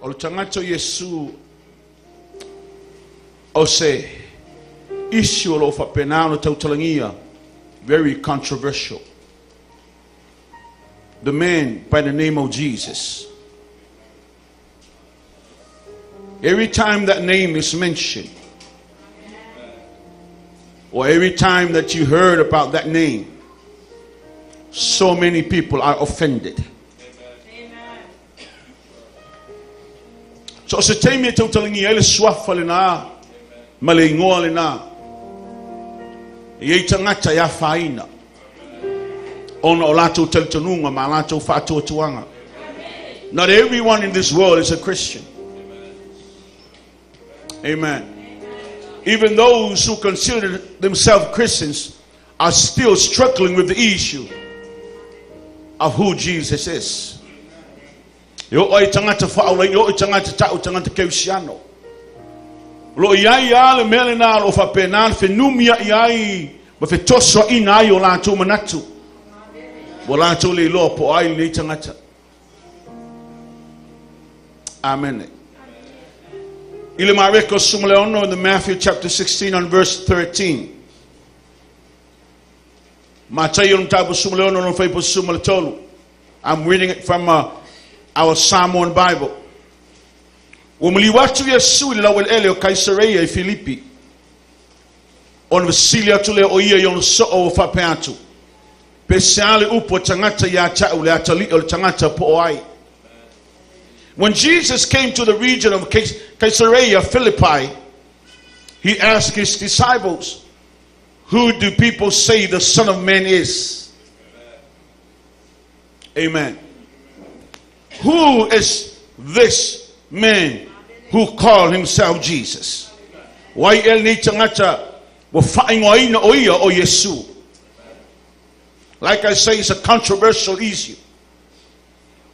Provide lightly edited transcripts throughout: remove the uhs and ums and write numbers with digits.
O tangata Yesu o se issue o fa penano tautalangia, very controversial. The man by the name of Jesus. Every time that name is mentioned, or every time that you heard about that name, so many people are offended. Amen. So se temi tautalangi ele swafa le na malengoa le na ye tangata ya faina ona o lato teltonunga ma lato fato tuanga. Not everyone in this world is a Christian. Amen. Even those who consider themselves Christians are still struggling with the issue of who Jesus is. Yo oi tangata faula yo tangata ta tangata keusiano. Lo yai ale melena o fa penan fenumia yai ba fe toso ina yo la tu manatu. Bola tu le lo po ai le tangata. Amen. In the Matthew chapter 16 and verse 13. I'm reading it from our Psalm 1 Bible. Umliwatu Yesu ila wel Elia Caesarea Filipi. On Vasilia tule oia yon so o fa peatu. Pesale upo tangata ya cha ule atali ol tangata po ai. When Jesus came to the region of Caesarea Philippi, he asked his disciples, "Who do people say the Son of Man is?" Amen. Who is this man who called himself Jesus? Why el ni tangata wa fa'ingoina oia o Yesu? Like I say, it's a controversial issue.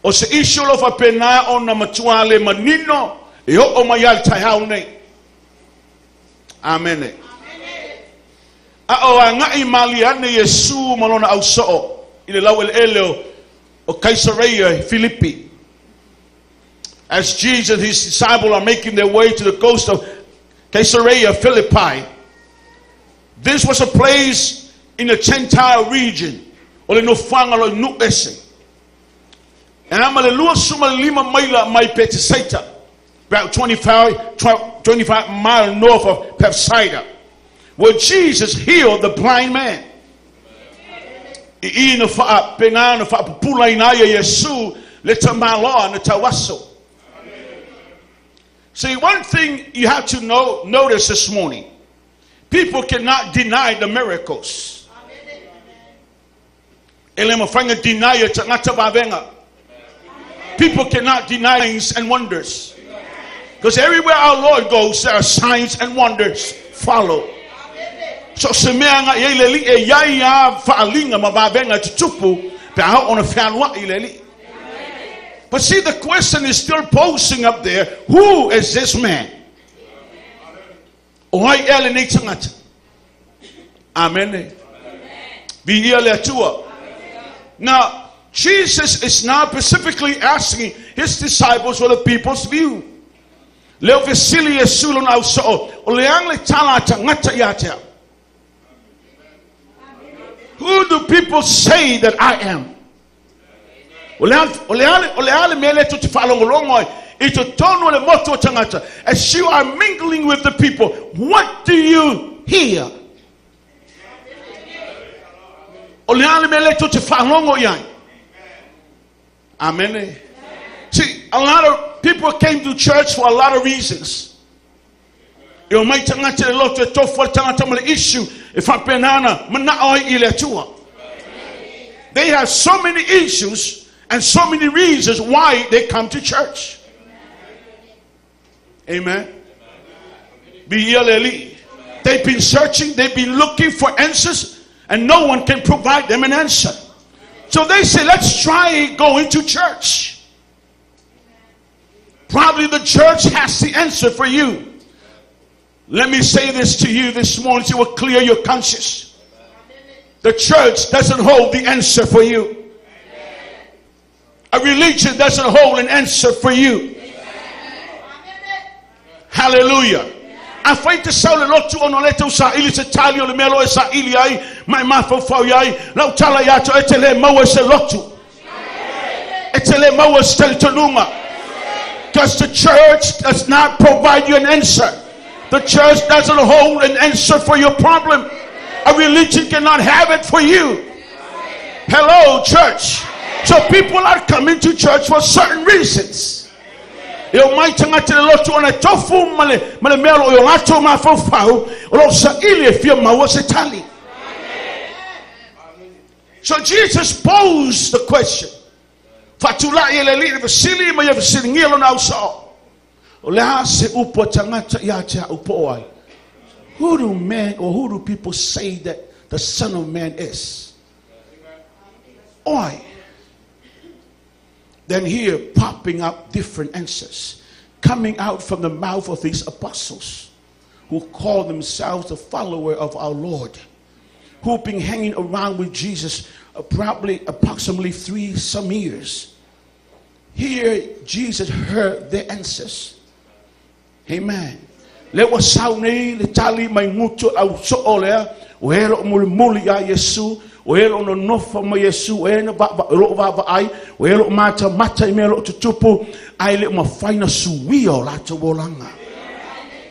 O se issue of a pena on na matuale manino e o mayal tahau nei. Amen. A o anga imaliane Yesu malona au so ile lawel Elio o Caesarea Philippi. As Jesus and his disciples are making their way to the coast of Caesarea Philippi, this was a place in the Gentile region. Ole no fangalo no ese. And I'm going to lose some lima maila my petisaita, about 25 miles north of Bethsaida, where Jesus healed the blind man. See, one thing you have to notice this morning, people cannot deny the miracles. People cannot deny signs and wonders. Because everywhere our Lord goes, there are signs and wonders follow. So semeanga yeleli e yaya faalinga mababenga tutupu pa on fianwa ileli. But see, the question is still posing up there. Who is this man? Why eleni tangata? Amen. Be Elia tua. Now Jesus is now specifically asking his disciples for the people's view. Who do people say that I am? As you are mingling with the people, what do you hear? Amen. See, a lot of people came to church for a lot of reasons. They have so many issues and so many reasons why they come to church. Amen. They've been searching, they've been looking for answers, and no one can provide them an answer. So they say, let's try going to church. Probably the church has the answer for you. Let me say this to you this morning so it will clear your conscience. The church doesn't hold the answer for you. A religion doesn't hold an answer for you. Hallelujah. A whai te sau le lotu ono le tau sa ili se tali o le melo e sa ili ai, mai mawhawhau ai, lau tala i ato e te le maua se lotu. E te le maua se tali tonunga. Because the church does not provide you an answer. The church doesn't hold an answer for your problem. A religion cannot have it for you. Hello, church. So people are coming to church for certain reasons. Eu mai tanga te lotu ona tofu male melo yo ngato ma fofau o sa ili fia maua se tali. So Jesus posed the question. Fatula ele li vasili ma ye vasili ngelo na uso. O le ha se upo tangata ya te upo ai. Who do people say that the Son of Man is? Oi. Then here popping up different answers coming out from the mouth of these apostles who call themselves the follower of our Lord, who've been hanging around with Jesus approximately 3 some years. Here Jesus heard their answers. Amen. Le wa sauni le tali mai ngutu au so olea o hero muli ya Yesu o hero no nofa ma Yesu o ena ba ro va ai o hero mata i melo tutupu ai le ma faina suwio la to bolanga.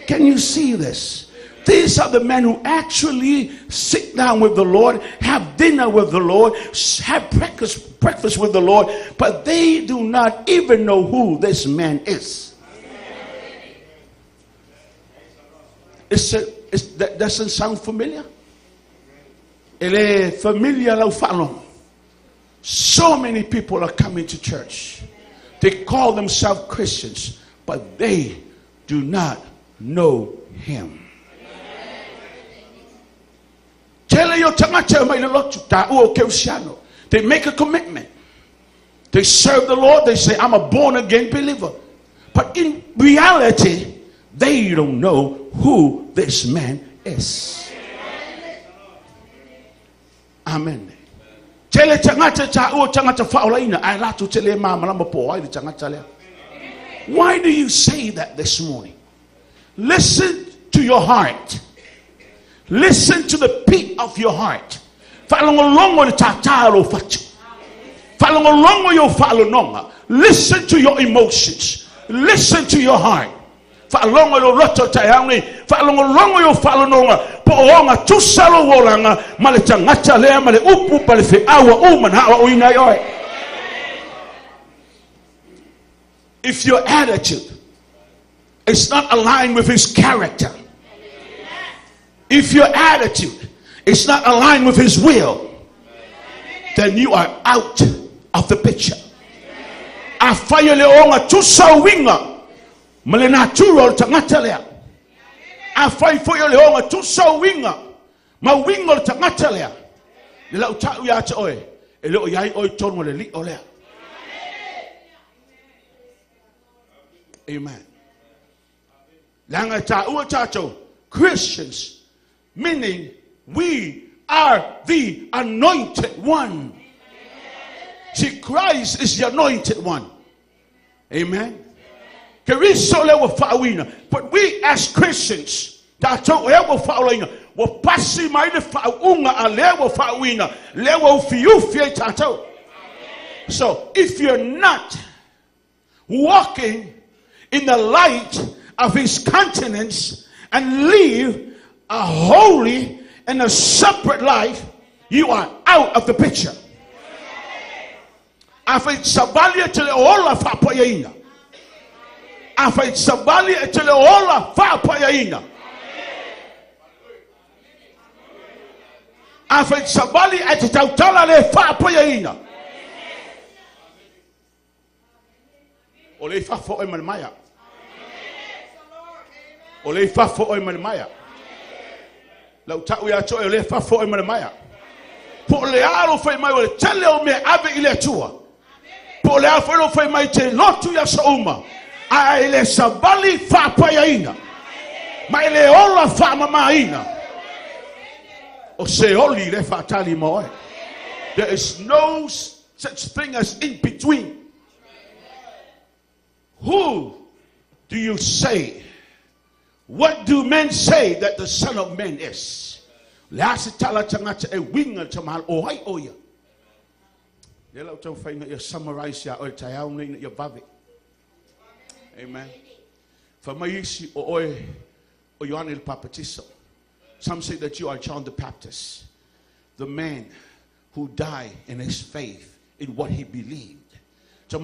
Can you see this? These are the men who actually sit down with the Lord, have dinner with the Lord, have breakfast with the Lord, but they do not even know who this man is. That doesn't sound familiar. Ele familiar lau falo. So many people are coming to church. They call themselves Christians, but they do not know him. They make a commitment. They serve the Lord. They say, I'm a born again believer. But in reality, they don't know who this man is. Amen. Why do you say that this morning? Listen to your heart. Listen to the beat of your heart. Listen to your emotions. Listen to your heart. If your attitude is not aligned with his character, if your attitude is not aligned with his will, then you are out of the picture. Malenatural tangatalea. Afai foi o leonga tu so winga. Ma wingo tangatalea. Le u ta ya te oe. E le o yai oi tono le li olea. Amen. Langa ta u tato Christians, meaning we are the anointed one. See, Christ is the anointed one. Amen. But we as Christians, so if you're not walking in the light of his countenance and live a holy and a separate life, you are out of the picture. Afai sabali etele ola fa payaina. Afai sabali etetautala le fa payaina. Ole fa fo e malmaya. Ole fa fo e malmaya. La uta ya cho ole fa fo e malmaya. Po le aro fa mai ole tele o me ave ile tua. Po le aro fa mai te lotu ya sauma. Aile sabali fa payaina. Maile ola fa mamaina. O se oli le fa tali moe. There is no such thing as in between. Who do you say What do men say that the Son of Man is? Summarize amen. Some say that you are John the Baptist, the man who died in his faith in what he believed. This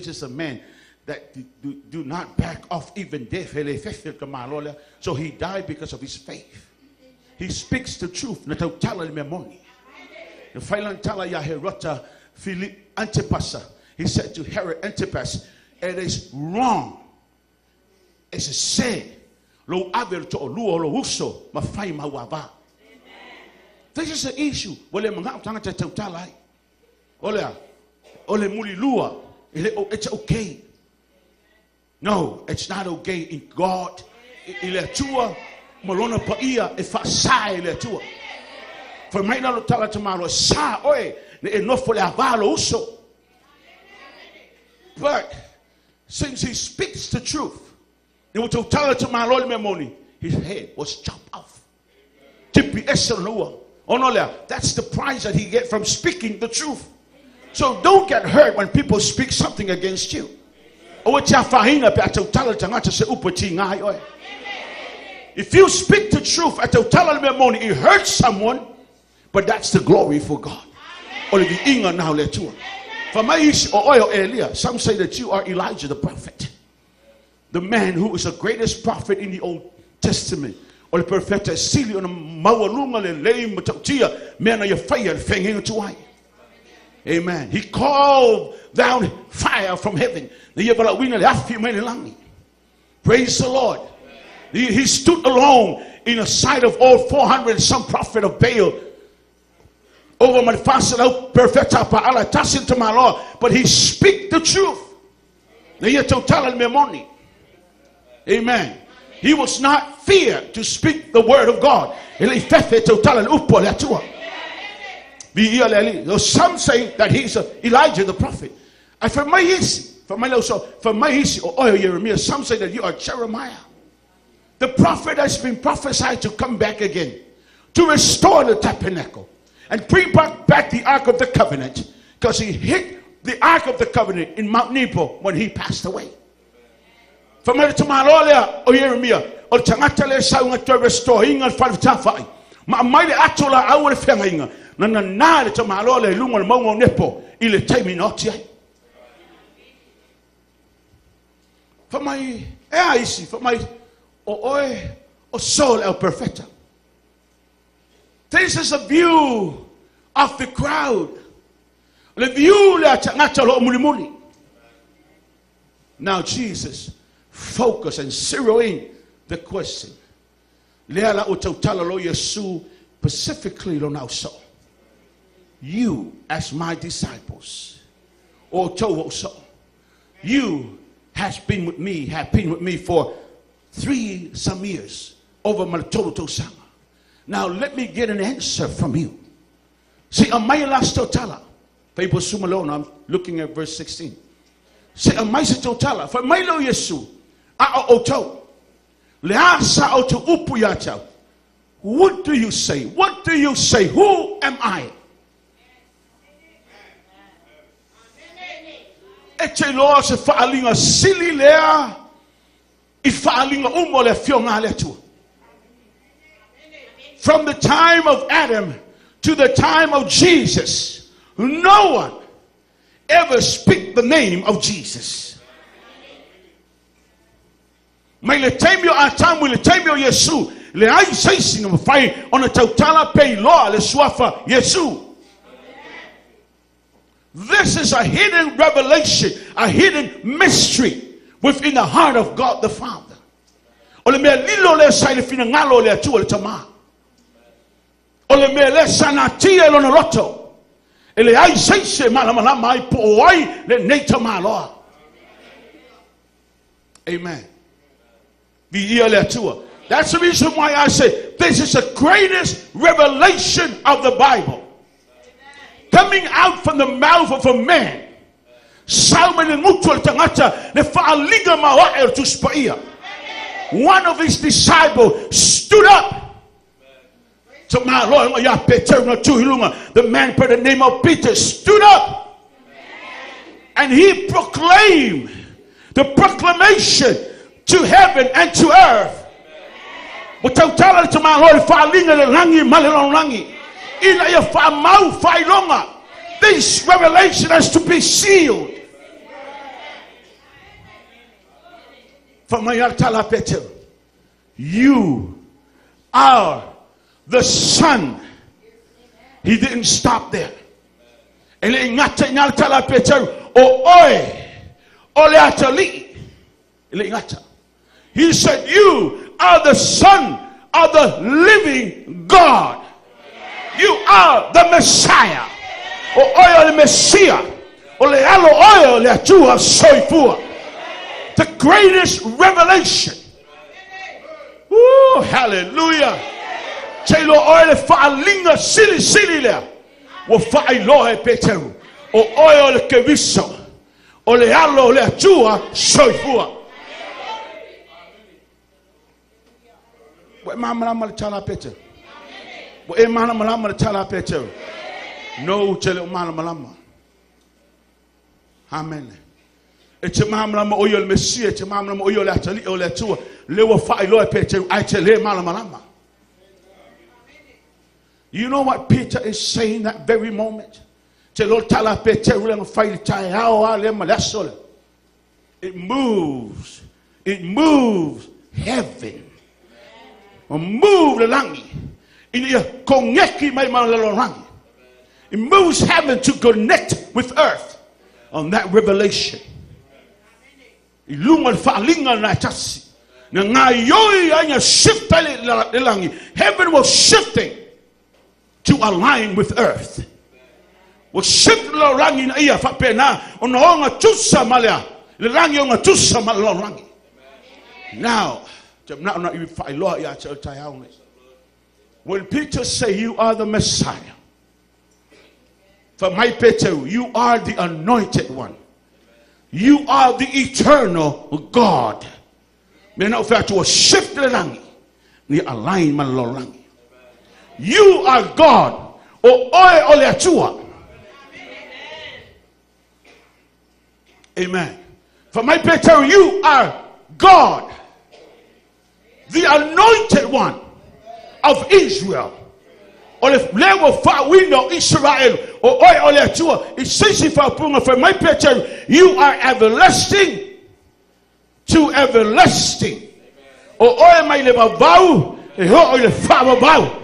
is a man that do not back off even death. So he died because of his faith. He speaks the truth. He said to Herod Antipas, it is wrong. It's a sin. This is the issue. It's okay. No, it's not okay in God. For me not tell it tomorrow, sa oi, enough for the also. But since he speaks the truth, he will tell it to my Lord memory, his head was chopped off. That's the price that he get from speaking the truth. So don't get hurt when people speak something against you. If you speak the truth, it hurts someone, but that's the glory for God. For my Elia, some say that you are Elijah the prophet, the man who is the greatest prophet in the Old Testament. Amen. He called down fire from heaven. Praise the Lord. He stood alone in the sight of all 400 some prophet of Baal. Over my fast out perfect to my Lord, but he speak the truth. Amen. He was not feared to speak the word of God. Some say that he's Elijah the prophet. Some say that you are Jeremiah, the prophet that's been prophesied to come back again to restore the tabernacle and bring back the Ark of the Covenant, because he hid the Ark of the Covenant in Mount Nebo when he passed away. For me to my Lord, Jeremiah, or Tangatale Sound to restoring and five Tavai. My mighty Atola, I will fang. Nana to my Lord, Lungal Mongo Nepo, il time me not yet. For my eyes, for my or soul el perfecta. This is a view of the crowd. The view that now Jesus focus and zero in the question. Leala utotala Yesu specifically lo now so. You as my disciples, or to so, you have been with me for 3 some years over my total summer. Now let me get an answer from you. See, am I last totala? People sum alone. I'm looking at verse 16. Say, am I totala? For my lo Yesu, a oto, leasa oto upuyata. What do you say? What do you say? Who am I? Echelo se faalinga sili lea, ifaalinga umole fiongale tu. From the time of Adam to the time of Jesus, no one ever speak the name of Jesus. May le temio atam will temio Yesu. Le ai saising of fire on a totala pay law le swafa Yesu. This is a hidden revelation, a hidden mystery within the heart of God the Father. Ole me lilo le sai le fina ngalo le tu le tama. Ole me le sanatia lo noloto. Ele ai saise malamala mai poai le neta malo. Amen. That's the reason why I say this is the greatest revelation of the Bible. Coming out from the mouth of a man Salman and mutual tangata le fa'alinga mawa'er to spaia. One of his disciples stood up. So my Lord, the man by the name of Peter stood up. And he proclaimed the proclamation to heaven and to earth. But to tell it to my Lord, this revelation has to be sealed. For my Peter, you are the Son. He didn't stop there. He said, you are the Son of the living God. You are the Messiah. The Messiah. The greatest revelation. Woo, hallelujah. Chelo oil fa'alinga sili le. Wo fa'ailohe Peteru. O oil keviso. O le alo le atua soifua. Wa mama mala chala Peteru. Wa mama mala chala Peteru. No chelo mama mala. Amen. It's a mamma oil Messiah, it's a mamma oil actually or two. Lewa fa'ailohe Peteru. I tell him mama. You know what Peter is saying that very moment? It moves. It moves heaven. Move the langi. It moves heaven to connect with earth on that revelation. Heaven was shifting to align with earth. Was shift lo rangi na ia fa pena ono nga tusa malia le rangi nga tusa malo rangi. Now, when Peter say you are the Messiah, for my Peter, you are the anointed one. You are the eternal God. Me na fa to shift le rangi ni align malo rangi. You are God. Amen. For my Peter, you are God, the anointed one of Israel. Or if level far we know Israel or it says for my Peter, you are everlasting to everlasting. Or my level vow, or father vow.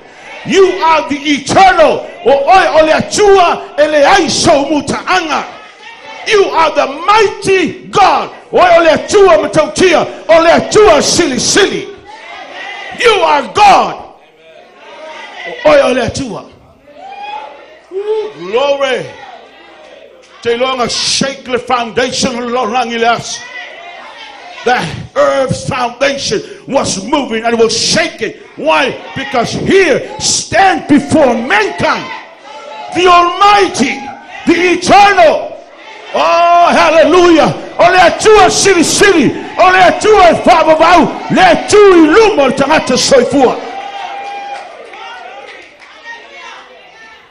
You are the eternal. You are the mighty God. You are God. Ooh, glory. Shake the foundation. The earth's foundation was moving and it was shaking. Why? Because here stand before mankind the Almighty, the Eternal. Oh, hallelujah. Only two city. Only two Father vow. Let two illuminate to soifua.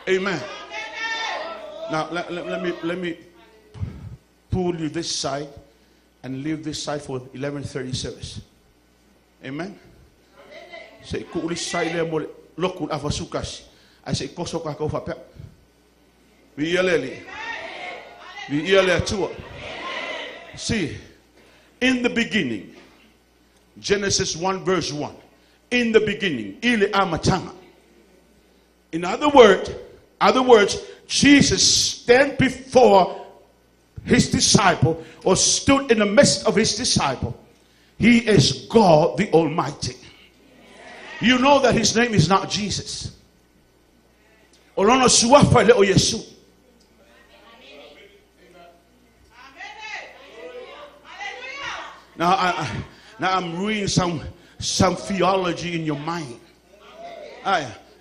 Amen. Now let me pull you this side and leave this side for 11:30 service. Amen. Say kuli side le mo lokul afasukas. I say kosoka ko fa pe. Vi yelele. Vi yele too. See, in the beginning, Genesis 1 verse 1. In the beginning, ile amatanga. In other words, Jesus stand before his disciple, or stood in the midst of his disciple. He is God the Almighty. You know that his name is not Jesus. Now I'm reading some theology in your mind.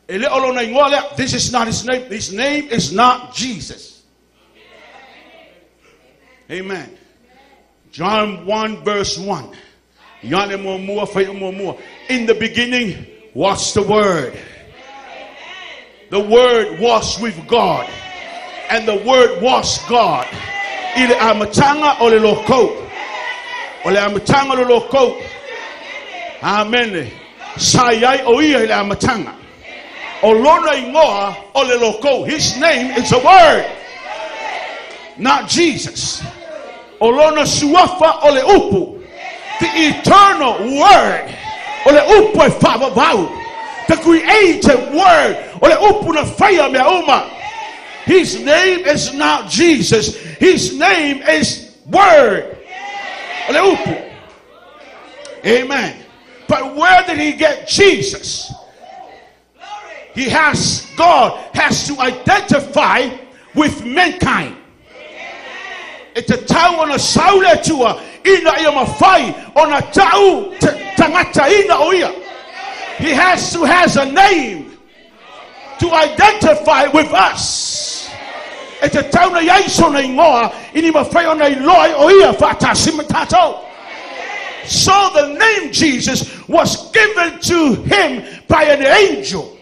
This is not his name. His name is not Jesus. Amen. John 1 verse 1. In the beginning was the Word. The Word was with God. And the Word was God. Ile amatanga ole loko. Ole amatanga ole loko. Amen. Sayai oia ile amatanga. Olona ingoa ole loko. His name is a Word. Not Jesus. Olona suafa ole upu. The eternal Word. Ole upu e fabavau. The creative Word. Ole upu na fire me uma. His name is not Jesus. His name is Word. Ole upu. Amen. But where did he get Jesus? God has to identify with mankind. It's a tau on a saule tua ina ia mafai on a tau tangata ina oia. He has to has a name to identify with us. It's a tau na yaiso na ingoa ini mafai on a iloi oia fata simatato. So the name Jesus was given to him by an angel.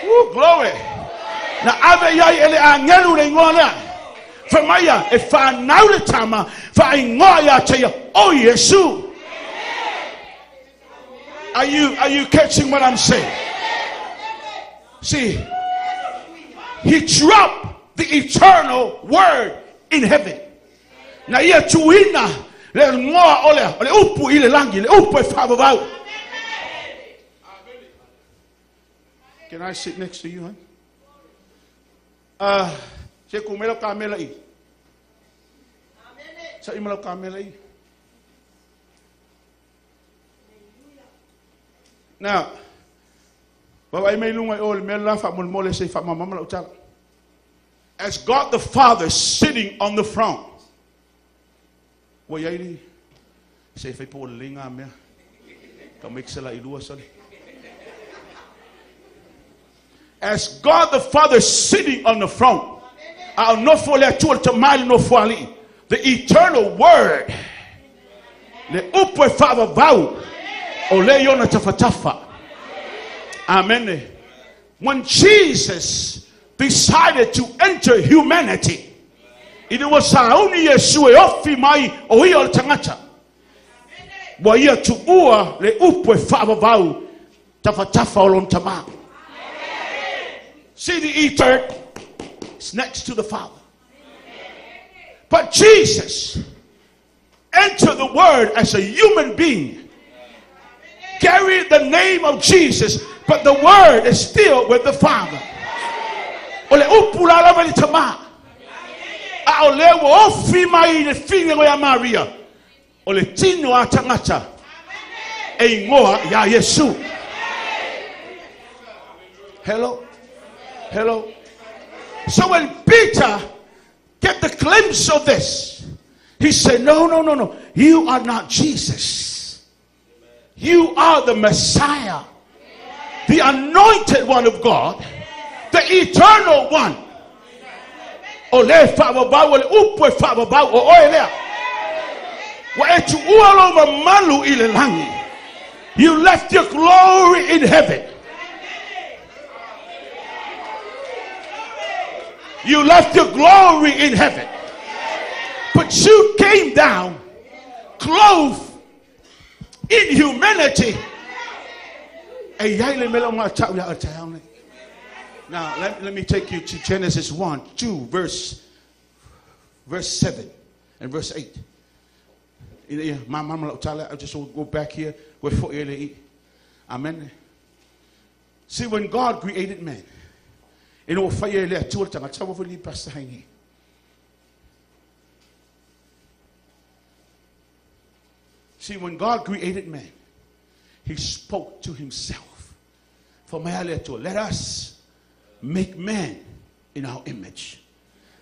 Ooh, glory. Na ave yai ele angelu na ingoa na. Famaya if I now the tama fa ingoya to you. Oh Yesu. Are you catching what I'm saying? See, he dropped the eternal Word in heaven. Na ia tuina le ngoa ole upu ile langi le upu e fabavau. Can I sit next to you, huh? Saya kumelo kamela i. Sa imelo kamela i. Now, baba may lunga ol mela fa mol mole say fa mama la utala. As God the Father sitting on the throne. Wa yaili say fa po linga me. Ka mixela ilua sali. As God the Father sitting on the throne. The eternal Word. Amen. When Jesus decided to enter humanity, it was only Yeshua ofi mai oia tangata. Wa ia tuua le upo fabavau tafatafa olontama. See the eternal. It's next to the Father. But Jesus entered the world as a human being. Carried the name of Jesus, but the Word is still with the Father. Ole upula la tama. Ole wo ofi mai le fingo ya Maria. Ole tino atangata. E ngoa ya Yesu. Hello. Hello. So when Peter get the glimpse of this, he said, no. You are not Jesus. You are the Messiah. The anointed one of God. The eternal one. Ole fababa ole upwe fababa o oelea. Wa etu ualo malu ile langi. You left your glory in heaven. You left your glory in heaven. But you came down, clothed in humanity. Now, let me take you to Genesis 1, 2, verse 7 and verse 8. I just will go back here. Amen. See, when God created man, see, when God created man, he spoke to himself. Let us make man in our image.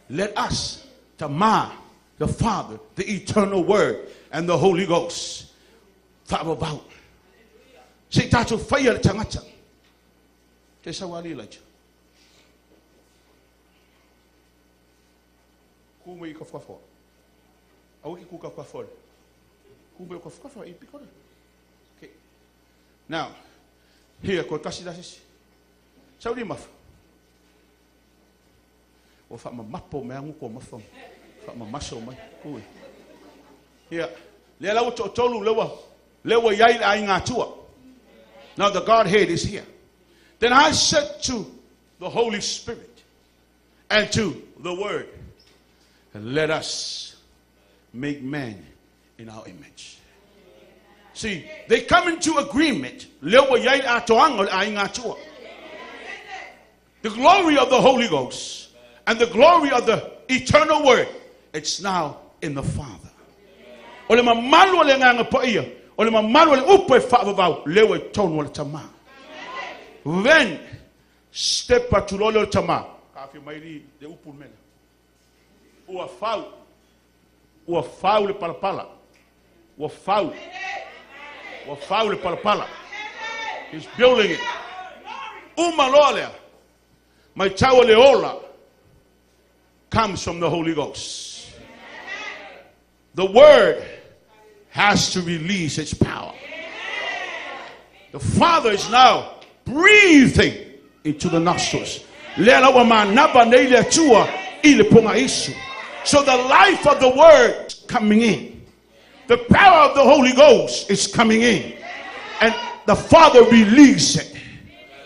Let us, Tama, the Father, the eternal Word, and the Holy Ghost. About. See, that's a fire tangata. Awiki kuka kwa fol. Kumbe kwa fol ipi kona. Okay. Now, here kwa kasi dasis. Saudi maf. O fa mapo me angu ko mafam. Fa maso mai. Kui. Here. Le la tolu lewa yai ai ngatua. Now the Godhead is here. Then I said to the Holy Spirit and to the Word, and let us make man in our image. See, they come into agreement. The glory of the Holy Ghost and the glory of the eternal Word, it's now in the Father. Then step to lolo tama. Kafi mairi de upul mena. Ua fau le palapala. Ua fau le palapala. He's building it. Umalolea. My tawa leola comes from the Holy Ghost. The Word has to release its power. The Father is now breathing into the nostrils. So the life of the Word is coming in. The power of the Holy Ghost is coming in. And the Father release it.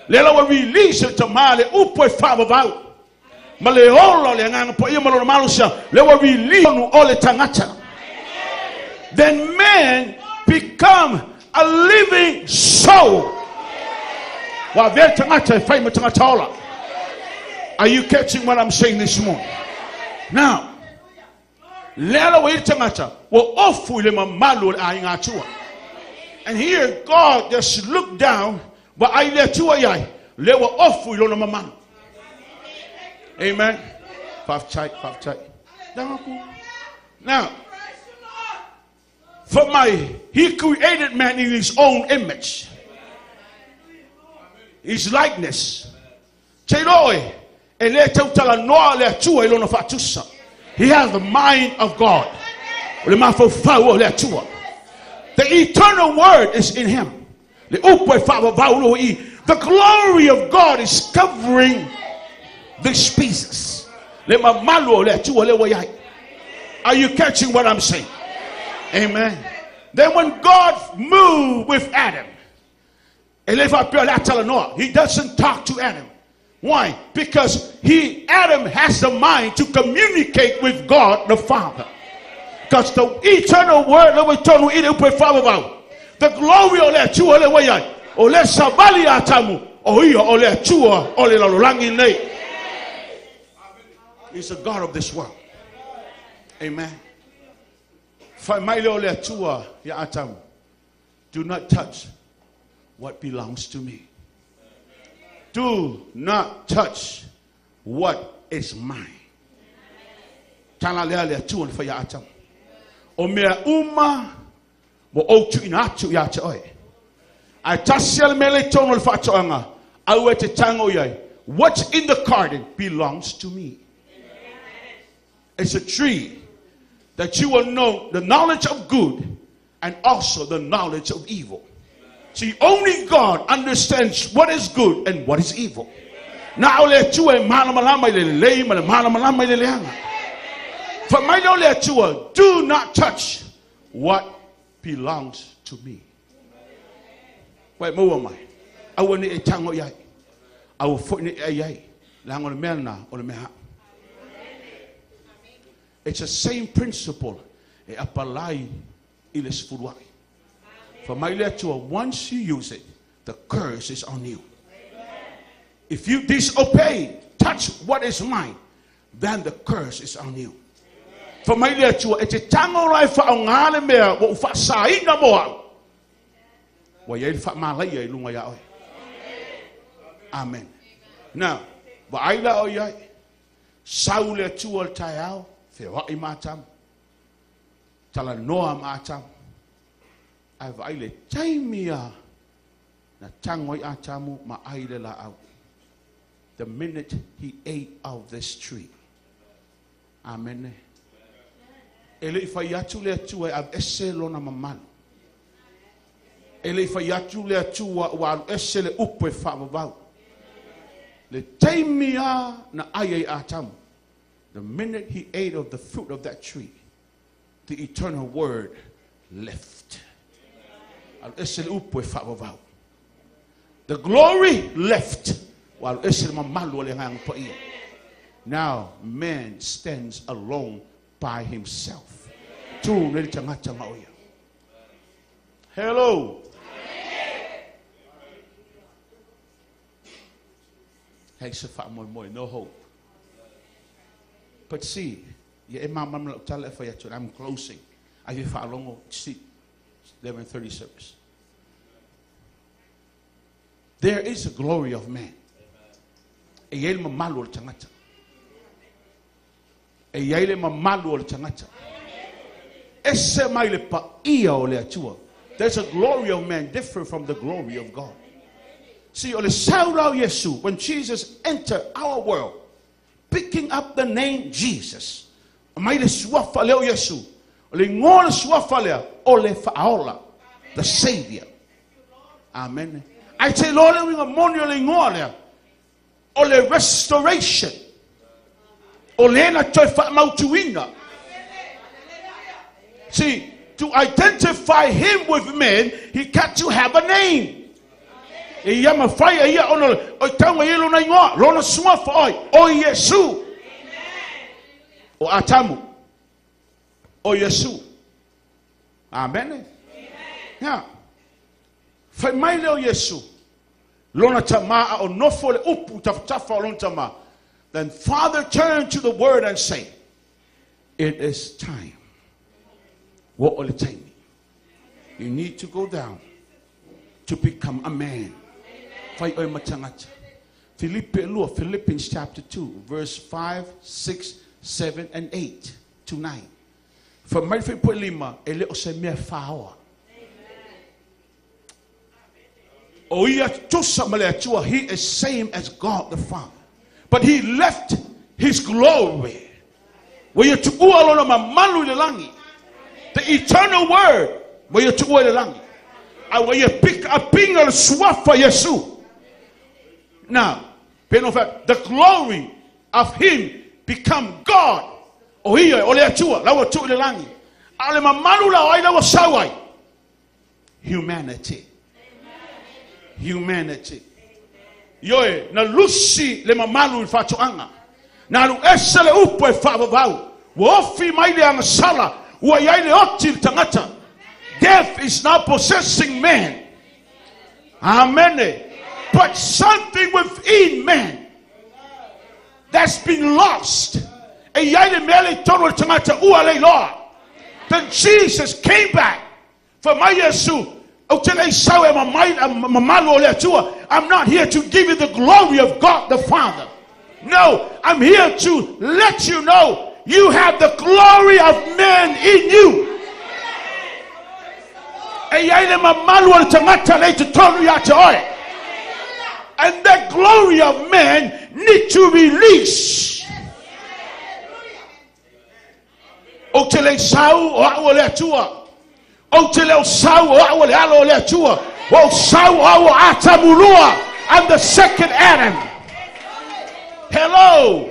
Let us release it to Mali. Upo Father out. Maleolo le ngang po imalo malusha. Let us release on all the tangata. Then man become a living soul. Are you catching what I'm saying this morning? Now, and here God just looked down, but I let you amen. Now, he created man in his own image, his likeness. He has the mind of God. The eternal Word is in him. The glory of God is covering these pieces. Are you catching what I'm saying? Amen. Then when God moved with Adam, he doesn't talk to Adam. Why? Because Adam has the mind to communicate with God the Father. Because the eternal Word, the glory of that you ole sabali atamu ole chua ole lalulangi nei. He's the God of this world. Amen. Do not touch what belongs to me. Do not touch what is mine. What's in the garden belongs to me. It's a tree that you will know the knowledge of good and also the knowledge of evil. See, only God understands what is good and what is evil. Now let you do not touch what belongs to me. Wait, more am I will need a tango yai. I will foot it a yai. Lang melna or meha. It's the same principle. E apalai ilis fudwai. For my lecture, once you use it, the curse is on you. If you disobey, touch what is mine, then the curse is on you. For my lecture, it's a tango life for a mea what fa sai na moa. Amen. Now, but I la oyai Saul tuol tayao fe wa imatam tala noa matam. I've aile taimia na tangoi atamu ma aile la out. The minute he ate of this tree. Amen. Ele fai atu le atua av ese lona mamalu. Ele fai atu le atua wa ese le upo e whaavavau. Le taimia na aye atamu. The minute he ate of the fruit of that tree, the eternal word left. Al ese le upo e whaavavau. The glory left while ese le mamalu le ngang pa ia. Now man stands alone by himself. Hello. Hey, no hope. But see, I'm closing. I hear for a long 11:30 service. There is a glory of man. There's a glory of man different from the glory of God. See, when Jesus entered our world, picking up the name Jesus, the Savior. Amen. I say, Lord, ole restoration. See, to identify him with men, he got to have a name. O Yesu. O Atamu. O Yesu. Amen. Yeah. Fai o Yesu. Lona tama o nofole upu tafa lona tama. Then Father turned to the word and say, it is time. What will it take me? You need to go down to become a man. Philippians chapter 2, verse 5, 6, 7, and 8 to 9. For my lima, ele osemia fawa. He is same as God the Father. But he left his glory. The eternal word. Now, the glory of him become God. Humanity. Humanity. Yoe na lusi le mamalu fatu anga na lu esele upo e favavau wofi maile anga sala wa yaile otil tangata. Death is now possessing man. Amen. But something within man that's been lost. E yaile mele tono tangata uale Lord. Then Jesus came back for my Yesu. I'm not here to give you the glory of God the Father. No, I'm here to let you know you have the glory of man in you. And that glory of man need to release. I'm the second Adam. Hello.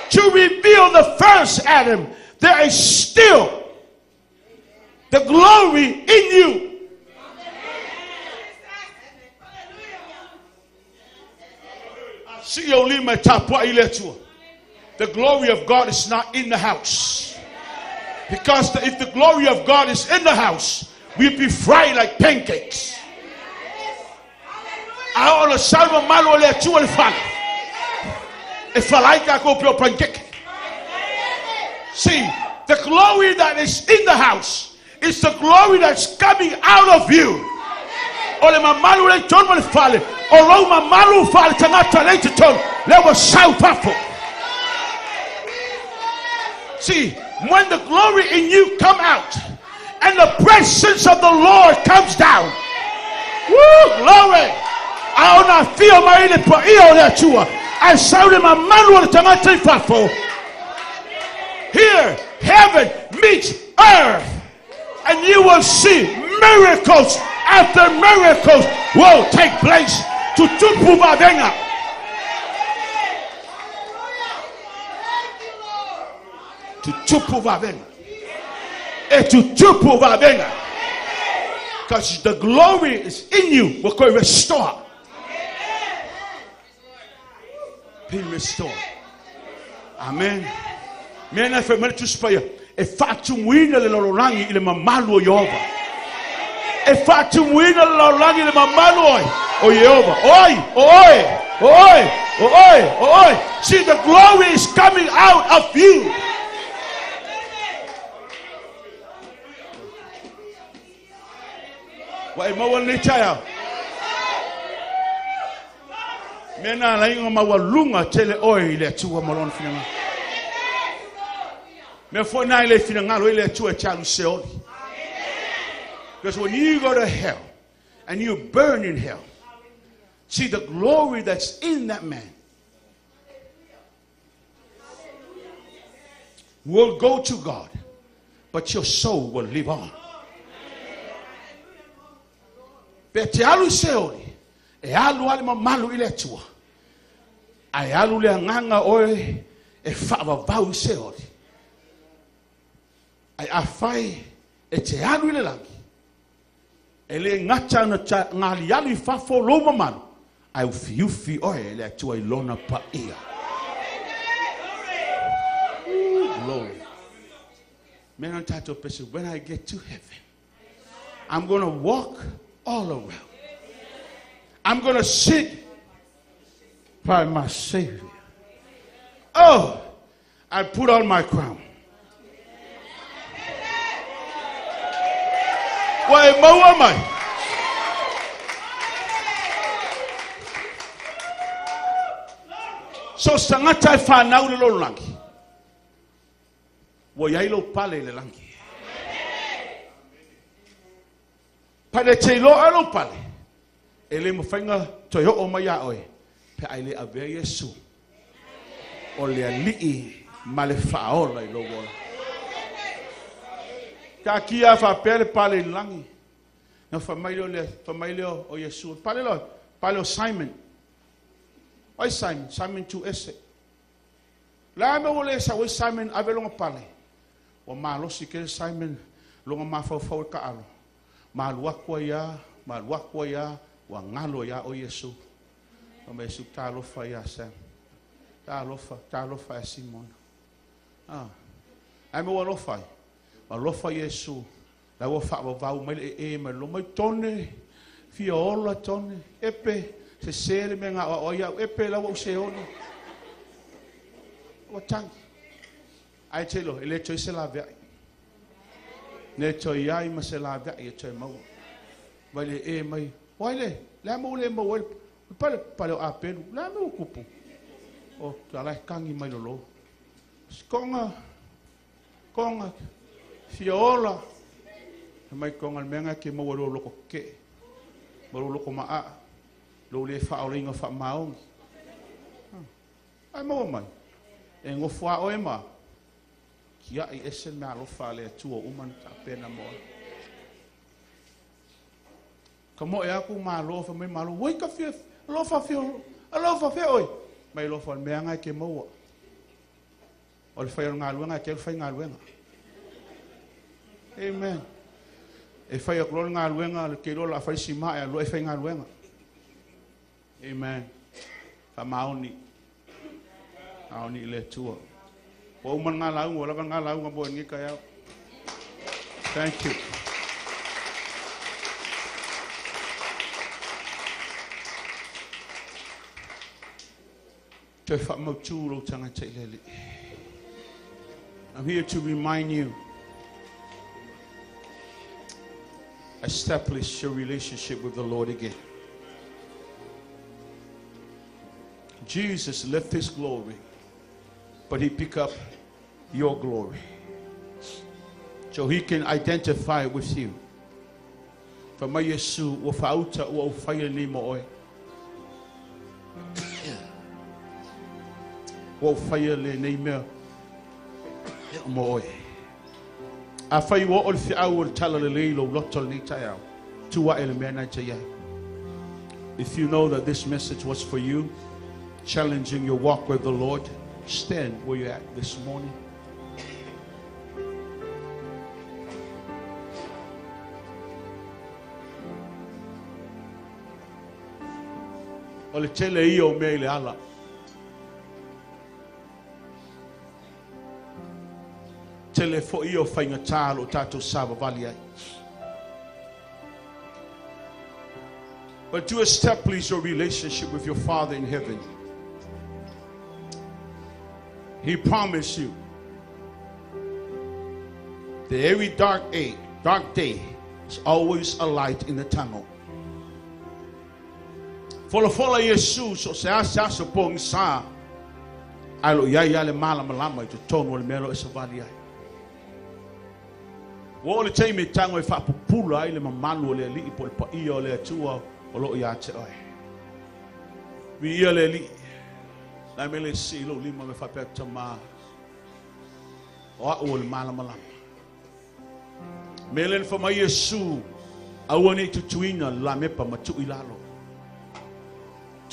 To reveal the first Adam, there is still the glory in you. The glory of God is not in the house. Because if the glory of God is in the house, we'll be fried like pancakes. See, the glory that is in the house is the glory that's coming out of you. See, when the glory in you come out and the presence of the Lord comes down, woo, glory! I don't feel my inner that you are. I sound in my manual to my faithful. Here, heaven meets earth. And you will see miracles after miracles will take place. Tutupu vavenga. Tutupu vavenga. Tutupu vavenga. Because the glory is in you. We're going to restore. Be restored. Amen. Mena fe mele tu spaya. E fatu mwina le lorangi ile mamalu o Yehova. E fatu mwina le lorangi ile mamalu o Yehova. Oi, oi, oi, oi, oi. See, the glory is coming out of you. Wa e mawa le chaya. Mena la inga mawalunga tele oi le tuwa malon finanga. Because when you go to hell and you burn in hell, see the glory that's in that man will go to God, but your soul will live on. I find it's a hard really lang. Ele ngacha na ngali yali fa for Roma man. I feel oil like to a lona pa ear. Glory. Man, I'm tired of person. When I get to heaven, I'm going to walk all around. I'm going to sit by my Savior. Oh, I put on my crown. Why, Moamai? So, Sangata fa now the Lord Langi. Wayailo Pale the Langi. Padetelo Alo Pale. Ele Mufanga Toyo Omaya Oi. Pe Aile Ave Yesu. Ole Li Malefao like Logo. Kakia fa pele pale langi. Na família o Jesus. Pale o Simon. Oi Simon tu esse. La me ole sa o Simon avelonga pale. O malo si ke Simon longa mafa fa ka alo. Malwa kwa ya wa ngalo ya o Jesus. O me su talo fa ya Sam. Talo fa Simon. Ai me wo fa. Alofa Yesu, la wo fa va o mele e me lo mai tone, fiola tone, epe se sele me nga o ya epe la wo se ono. O tang. Ai telo, ele toi se la vea. Ne toi ai ma se la vea e toi mau. Vale e mai. Wale, la mo le mo wal pale a pelu, la mo kupu. O la kangi mai lo. Konga fiola mai konga menga ke mo lo loko ke mo loko maa lo le fa o inga fa maong ai mo mai e ngo fa o ema kia I esen na lo fa le tu o man ta pena mo como e aku ma lo fa mai ma lo woi ka fio lo fa fio lo fa fe oi mai lo fa menga ke mo o le fa nga lo nga ke fa nga lo nga. Amen. E fai a glória ngā luenga, le ke rola fai si mai, lo e fai ngā luenga. Amen. Fa maoni. Maoni le tua. O man ngā launga, laka ngā launga bo ngi ka iau. Thank you. Te fa mau tūro tanga te lele. I'm here to remind you. Establish your relationship with the Lord again. Jesus left his glory, but he picked up your glory. So he can identify with you. For my Yesu wa fauta wa fire ni mo oi. Wa fire le ni me mo oi. Afai wo ol fi awol tala le leilo lotol ni tayao. Tua ele mena taya. If you know that this message was for you, challenging your walk with the Lord, stand where you're at this morning. Ole tele iyo mele ala. Tele fo iyo fainga talo tato saba valia. But to establish your relationship with your Father in heaven, He promised you that every dark day is always a light in the tunnel. Follow Jesus, so se pong sa alo ya le mala malama to tono le melo esavalia. Wo le time tango e fa popula ile mamalo le li po pa io le tua o ya te oi. Vi ia le li na mele si lo lima me fa pe tama o le mala malama. Melen for my Yesu awani to tuina la me pa matu ilalo.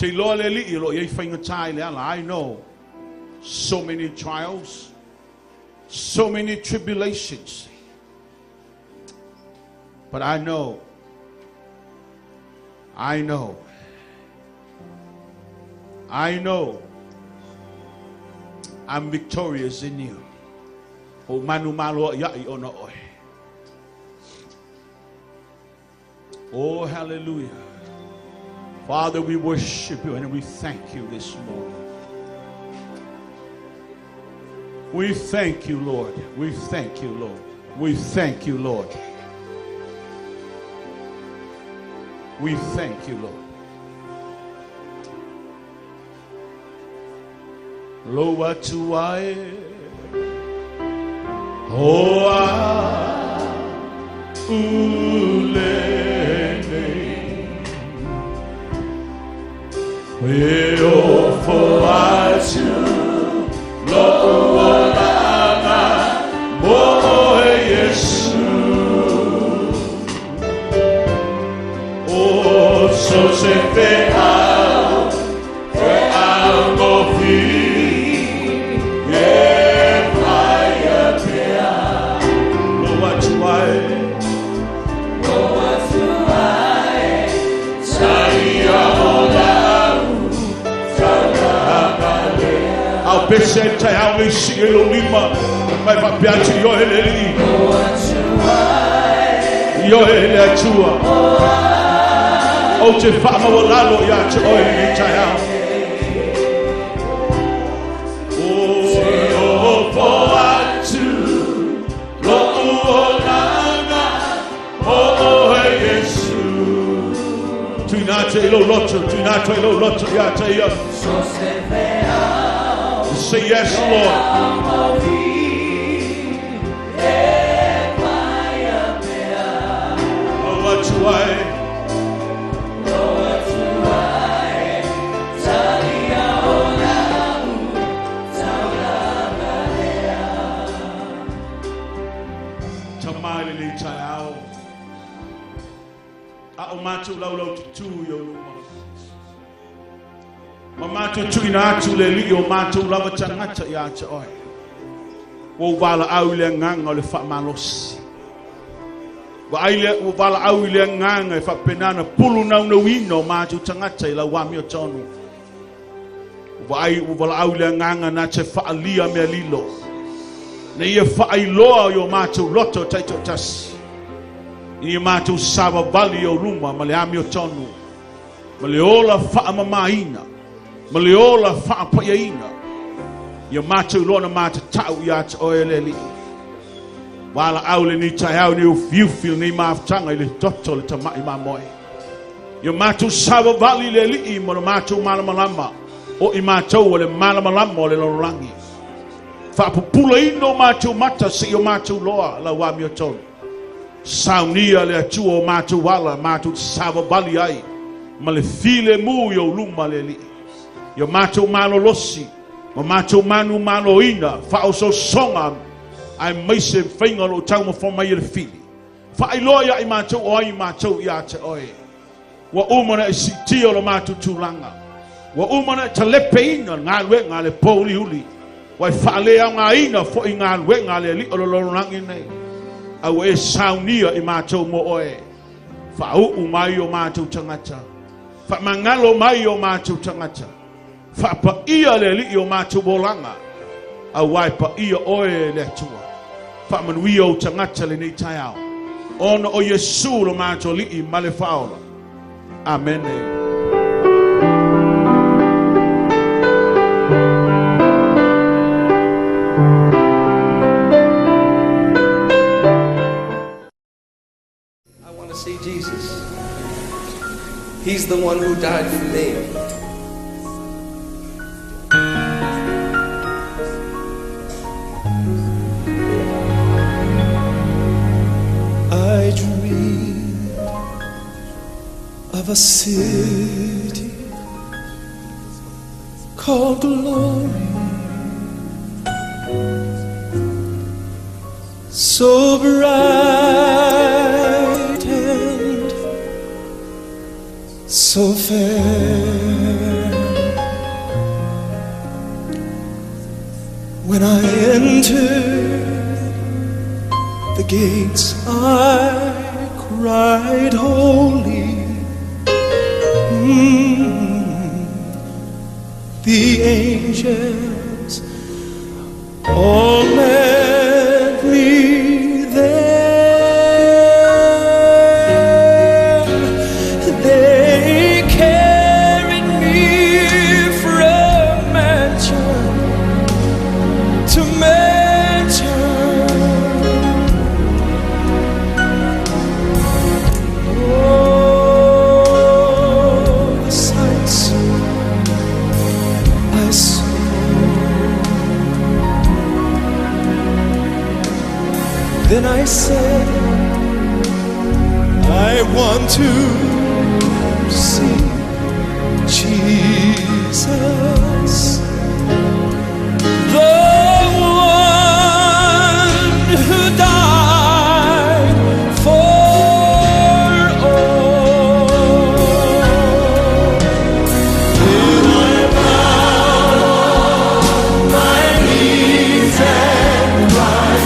I know so many trials, so many tribulations, but I know I'm victorious in you. Oh manu malo ya ono oi. Oh hallelujah. Father, we worship you and we thank you this morning. We thank you, Lord. We thank you, Lord. We thank you, Lord. We thank you, Lord. Loa tuae, hoa ulene. We offer to Lord Mo Yesu. Oh, so se fe out of thee, yeah, fire there. Lord, Bese ta we see lo lima mai va piace yo ele tua o te fa ma volalo ya te o ele ta o for to lo ona o Yesu tunate lo lotto ya te yo so se say yes, Lord. Lord, to Tamale ni tayao. A umatu laulo tu yo. Mamatu tuina tu le li o matu lava tangata ya te oi. Wo vala au le nganga le fa malos. Wa ai wo vala au le nganga e fa penana pulu na no wino matu tangata la wa mi tonu. Wa ai wo vala au le nganga na te fa alia me lilo. Ne ye fa ai loa yo matu loto taito tas. Ni matu saba vali o luma male ami tonu. Male ola fa mamaina. Maliola fa payaina. Ya matu lona matu tau ya te oeleli. Wala aule ni tayau ni ufiu ni maftanga ili toto le tamai mamoi. Ya matu saba vali le li mo matu malamalama. O imato le malamalama le lorangi. Fa pupula ino matu mata si yo matu loa la wa mioton. Saunia le atuo matu wala matu saba vali ai. Male file mu yo luma le li. Yo mato mano losi, mo mato manu mano ina, fa oso songa, ai mai se whainga lo tau ma wha mai le fili. Wha ai loa ia i mātou o ai mātou ia te oe. Wa umana e si tio lo mātou tūlanga. Wa umana e talepe inga ngā lue ngā le pōli huli. Wa i whaalea ngā ina fo i ngā lue ngā le li o lo lorangi nei. Au e saunia i mātou mo oe. Wha u mai o mātou tangata. Wha mangalo mai o mātou tangata. Wha pa ia le li o mātou bolanga. Au wai pa ia oe le tua. Wha manuia o tangata le nei tai au. Ono o Yesu lo mātou li i male whaola. Amen. I want to see Jesus. He's the one who died for me. I dream of a city called glory, so bright and so fair. When I entered the gates, I cried, holy. The angels all met me there. They carried me from mansion to mansion. Then I said, I want to see Jesus, the one who died for all. Then I bowed on my knees and cried,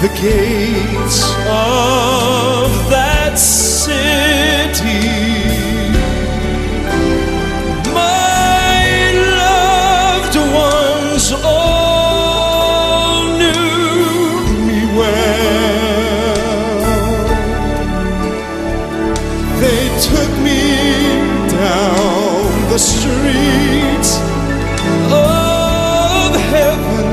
the gates of that city, my loved ones all knew me well. They took me down the streets of heaven.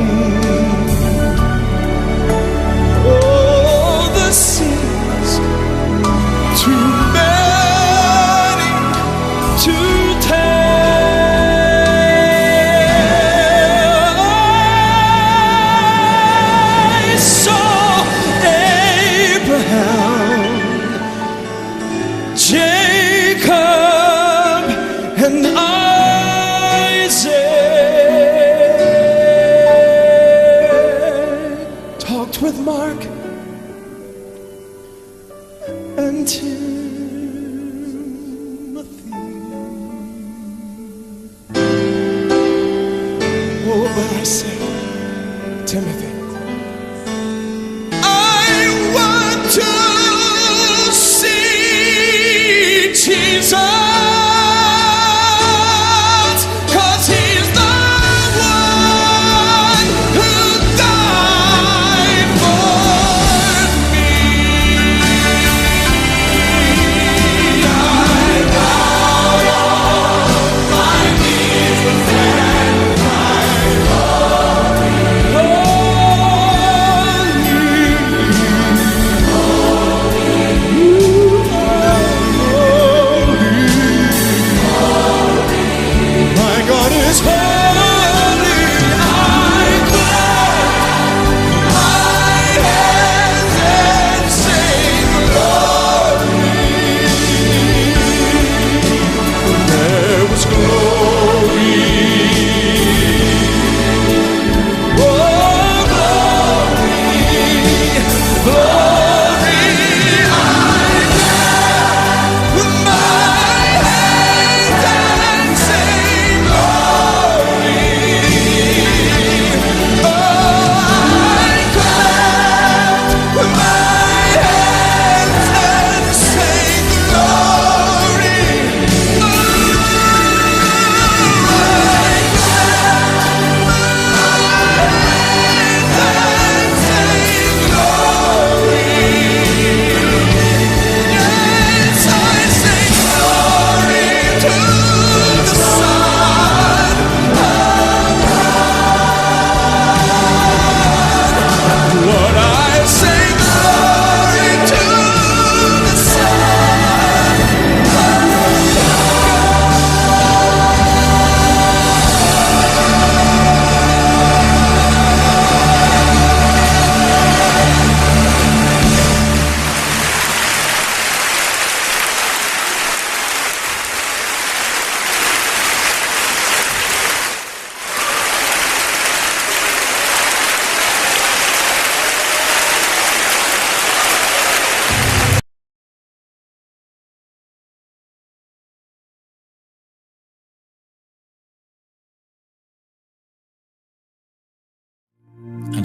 Jacob and Isaac talked with Mark and Timothy. Oh, but I said, Timothy, I want to see Jesus.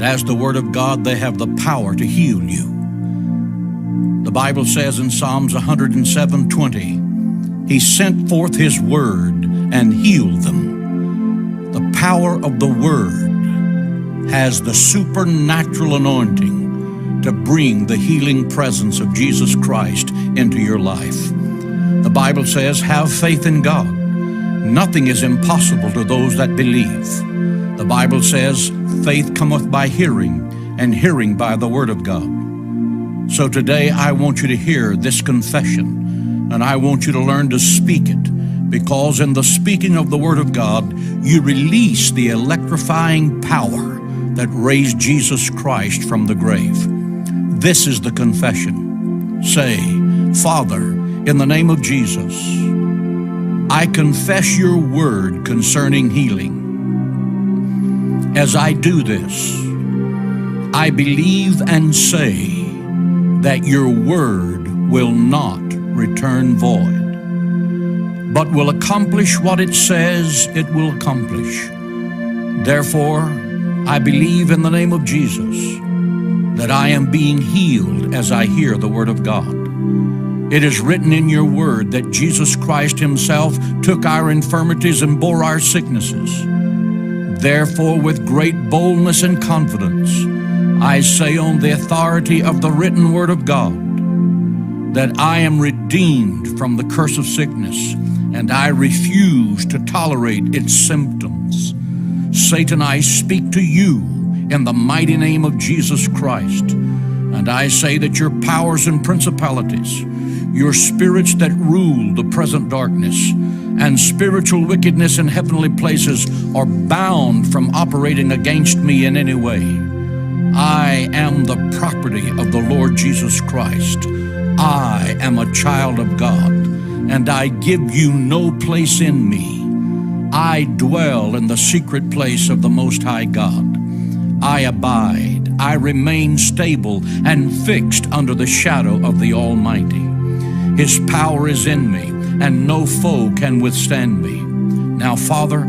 And as the Word of God, they have the power to heal you. The Bible says in Psalms 107:20, He sent forth His Word and healed them. The power of the Word has the supernatural anointing to bring the healing presence of Jesus Christ into your life. The Bible says, have faith in God. Nothing is impossible to those that believe. The Bible says, faith cometh by hearing, and hearing by the Word of God. So today I want you to hear this confession, and I want you to learn to speak it, because in the speaking of the Word of God, you release the electrifying power that raised Jesus Christ from the grave. This is the confession. Say, Father, in the name of Jesus, I confess your word concerning healing. As I do this, I believe and say that your word will not return void, but will accomplish what it says it will accomplish. Therefore, I believe in the name of Jesus that I am being healed as I hear the word of God. It is written in your word that Jesus Christ himself took our infirmities and bore our sicknesses. Therefore, with great boldness and confidence, I say on the authority of the written word of God that I am redeemed from the curse of sickness, and I refuse to tolerate its symptoms. Satan, I speak to you in the mighty name of Jesus Christ, and I say that your powers and principalities, your spirits that rule the present darkness, and spiritual wickedness in heavenly places are bound from operating against me in any way. I am the property of the Lord Jesus Christ. I am a child of God, and I give you no place in me. I dwell in the secret place of the Most High God. I abide, I remain stable and fixed under the shadow of the Almighty. His power is in me, and no foe can withstand me. Now, Father,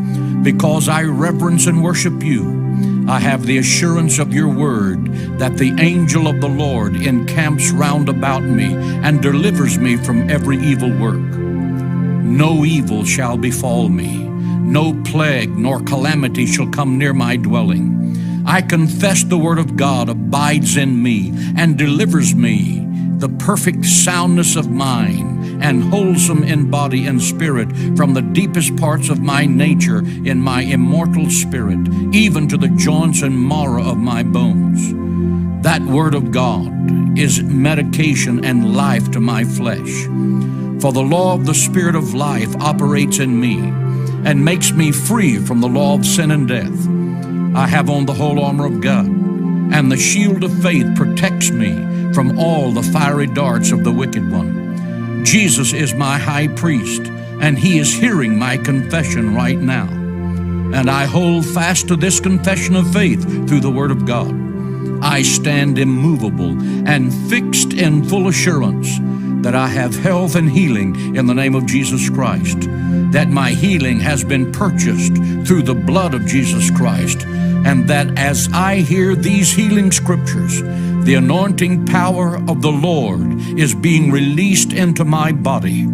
because I reverence and worship you, I have the assurance of your word that the angel of the Lord encamps round about me and delivers me from every evil work. No evil shall befall me. No plague nor calamity shall come near my dwelling. I confess the word of God abides in me and delivers me, the perfect soundness of mind and wholesome in body and spirit, from the deepest parts of my nature in my immortal spirit, even to the joints and marrow of my bones. That word of God is medication and life to my flesh. For the law of the Spirit of life operates in me and makes me free from the law of sin and death. I have on the whole armor of God, and the shield of faith protects me from all the fiery darts of the wicked one. Jesus is my high priest, and he is hearing my confession right now. And I hold fast to this confession of faith through the word of God. I stand immovable and fixed in full assurance that I have health and healing in the name of Jesus Christ, that my healing has been purchased through the blood of Jesus Christ, and that as I hear these healing scriptures, the anointing power of the Lord is being released into my body.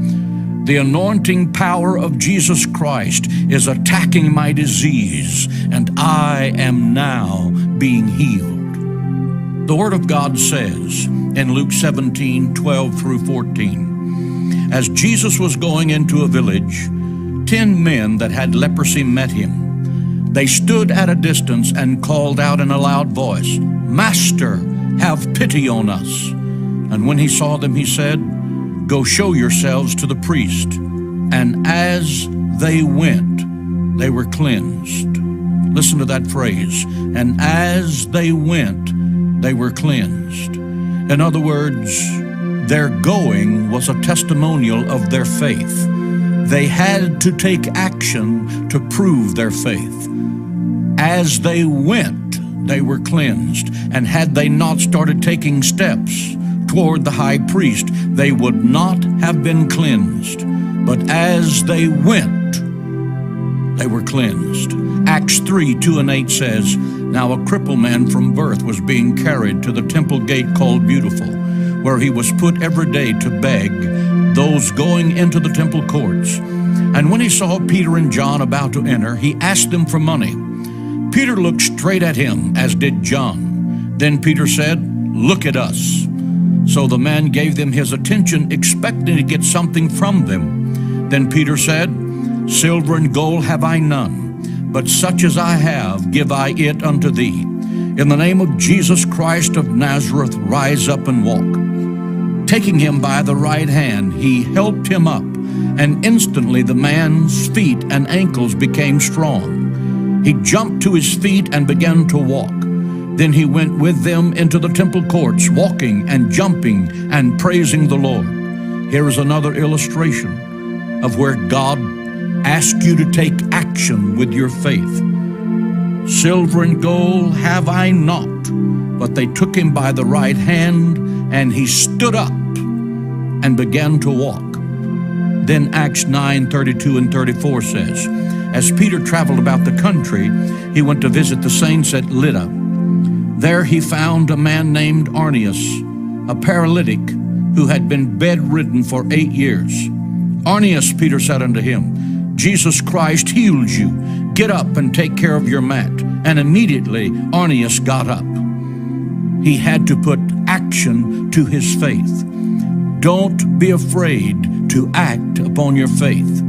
The anointing power of Jesus Christ is attacking my disease, and I am now being healed. The Word of God says in Luke 17:12 through 14, as Jesus was going into a village, 10 men that had leprosy met him. They stood at a distance and called out in a loud voice, "Master, have pity on us." And when he saw them, he said, "Go show yourselves to the priest." And as they went, they were cleansed. Listen to that phrase. And as they went, they were cleansed. In other words, their going was a testimonial of their faith. They had to take action to prove their faith. As they went, they were cleansed. And had they not started taking steps toward the high priest, they would not have been cleansed. But as they went, they were cleansed. Acts 3:2 and 8 says, Now a crippled man from birth was being carried to the temple gate called Beautiful, where he was put every day to beg those going into the temple courts. And when he saw Peter and John about to enter, he asked them for money. Peter looked straight at him, as did John. Then Peter said, "Look at us." So the man gave them his attention, expecting to get something from them. Then Peter said, "Silver and gold have I none, but such as I have give I it unto thee. In the name of Jesus Christ of Nazareth, rise up and walk." Taking him by the right hand, he helped him up, and instantly the man's feet and ankles became strong. He jumped to his feet and began to walk. Then he went with them into the temple courts, walking and jumping and praising the Lord. Here is another illustration of where God asks you to take action with your faith. Silver and gold have I not, but they took him by the right hand, and he stood up and began to walk. Then Acts 9:32 and 34 says, as Peter traveled about the country, he went to visit the saints at Lydda. There he found a man named Aeneas, a paralytic who had been bedridden for 8 years. "Aeneas," Peter said unto him, "Jesus Christ heals you. Get up and take care of your mat." And immediately Aeneas got up. He had to put action to his faith. Don't be afraid to act upon your faith.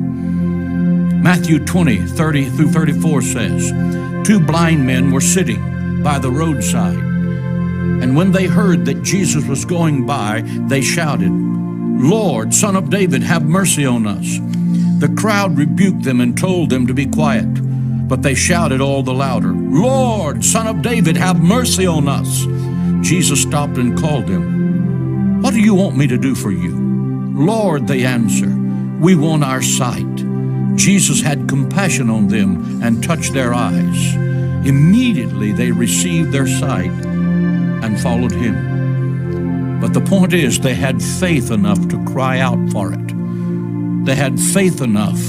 Matthew 20:30 through 34 says, 2 blind men were sitting by the roadside, and when they heard that Jesus was going by, they shouted, "Lord, Son of David, have mercy on us." The crowd rebuked them and told them to be quiet, but they shouted all the louder, "Lord, Son of David, have mercy on us." Jesus stopped and called them. "What do you want me to do for you?" "Lord," they answered, "we want our sight." Jesus had compassion on them and touched their eyes. Immediately they received their sight and followed him. But the point is, they had faith enough to cry out for it. They had faith enough